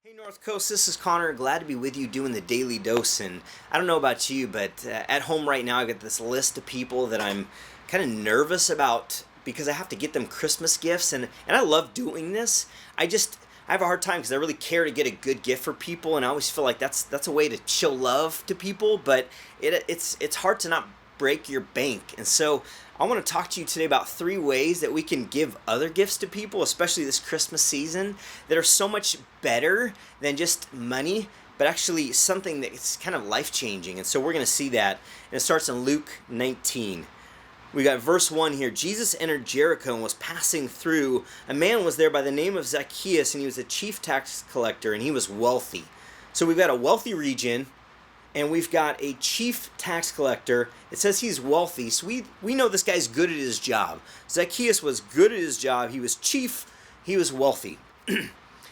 Hey North Coast, this is Connor. Glad to be with you doing the Daily Dose. And I don't know about you, but at home right now I got this list of people that I'm kind of nervous about because I have to get them Christmas gifts, and I love doing this. I have a hard time because I really care to get a good gift for people, and I always feel like that's a way to show love to people, but it's hard to not break your bank. And so I want to talk to you today about 3 ways that we can give other gifts to people, especially this Christmas season, that are so much better than just money, but actually something that's kind of life-changing. And so we're going to see that. And it starts in Luke 19. We got verse 1 here. Jesus entered Jericho and was passing through. A man was there by the name of Zacchaeus, and he was a chief tax collector, and he was wealthy. So we've got a wealthy region, and we've got a chief tax collector. It says he's wealthy, so we know this guy's good at his job. Zacchaeus was good at his job. He was chief. He was wealthy.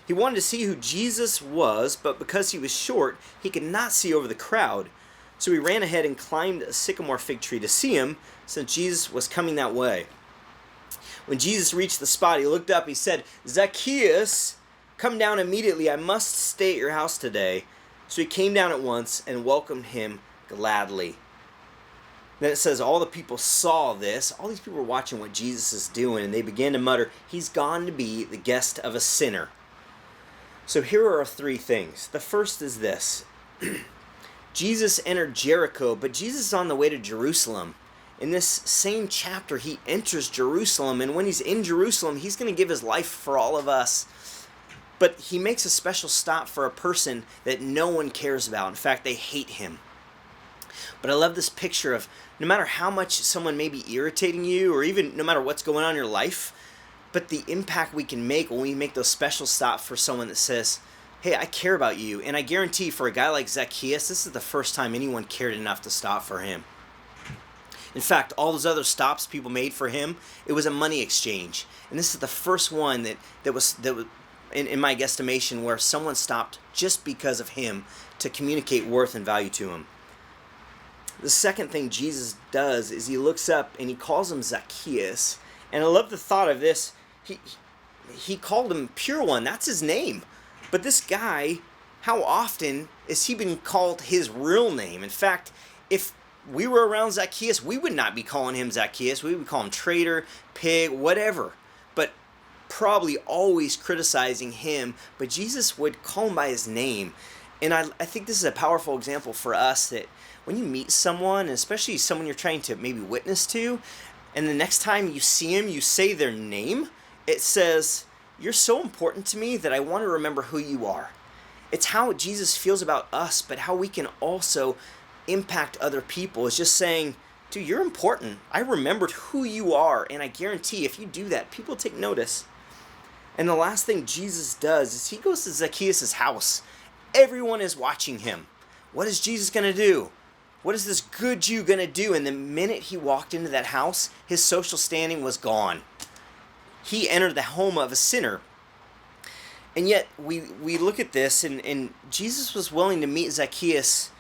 He wanted to see who Jesus was, but because he was short, he could not see over the crowd. So he ran ahead and climbed a sycamore fig tree to see him, since Jesus was coming that way. When Jesus reached the spot, he looked up. He said, "Zacchaeus, come down immediately. I must stay at your house today." So he came down at once and welcomed him gladly. Then it says all the people saw this. All these people were watching what Jesus is doing, and they began to mutter, "He's gone to be the guest of a sinner." So here are 3 things. The first is this. Jesus entered Jericho, but Jesus is on the way to Jerusalem. In this same chapter, he enters Jerusalem, and when he's in Jerusalem, he's going to give his life for all of us. But he makes a special stop for a person that no one cares about. In fact, they hate him. But I love this picture of no matter how much someone may be irritating you, or even no matter what's going on in your life, but the impact we can make when we make those special stops for someone that says, "Hey, I care about you." And I guarantee for a guy like Zacchaeus, this is the first time anyone cared enough to stop for him. In fact, all those other stops people made for him, it was a money exchange. And this is the first one that was in my guesstimation, where someone stopped just because of him to communicate worth and value to him. The second thing Jesus does is he looks up and he calls him Zacchaeus. And I love the thought of this. He called him Pure One. That's his name. But this guy, how often is he been called his real name? In fact, if we were around Zacchaeus, we would not be calling him Zacchaeus. We would call him traitor, pig, whatever. But probably always criticizing him. But Jesus would call him by his name. And I think this is a powerful example for us, that when you meet someone, especially someone you're trying to maybe witness to, and the next time you see him, you say their name, it says, "You're so important to me that I want to remember who you are." It's how Jesus feels about us, but how we can also impact other people. Is just saying, "Dude, you're important. I remembered who you are." And I guarantee if you do that, people take notice. And the last thing Jesus does is he goes to Zacchaeus' house. Everyone is watching him. What is Jesus going to do? What is this good Jew going to do? And the minute he walked into that house, his social standing was gone. He entered the home of a sinner. And yet we look at this, and Jesus was willing to meet Zacchaeus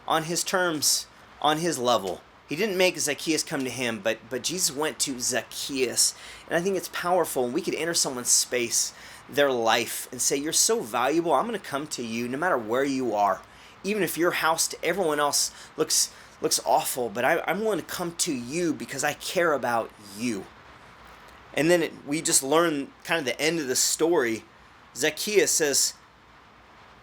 on his terms, on his level. He didn't make Zacchaeus come to him, but Jesus went to Zacchaeus. And I think it's powerful. And we could enter someone's space, their life, and say, "You're so valuable. I'm going to come to you no matter where you are. Even if your house to everyone else looks awful, but I'm willing to come to you because I care about you." And then we just learn kind of the end of the story. Zacchaeus says,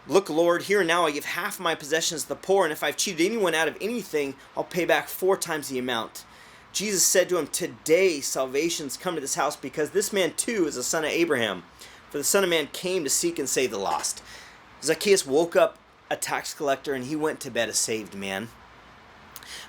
"Look, Lord, here and now I give half my possessions to the poor, and if I've cheated anyone out of anything, I'll pay back 4 times the amount." Jesus said to him, "Today salvation's come to this house, because this man too is a son of Abraham. For the Son of Man came to seek and save the lost." Zacchaeus woke up a tax collector, and he went to bed a saved man.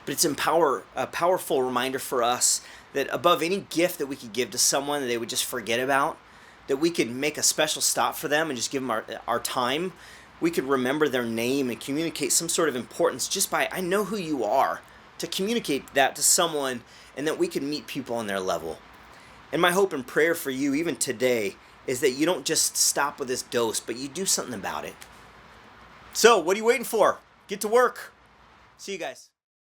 But it's a powerful reminder for us that above any gift that we could give to someone that they would just forget about, that we could make a special stop for them and just give them our time. We could remember their name and communicate some sort of importance just by, "I know who you are," to communicate that to someone, and that we could meet people on their level. And my hope and prayer for you, even today, is that you don't just stop with this dose, but you do something about it. So, what are you waiting for? Get to work. See you guys.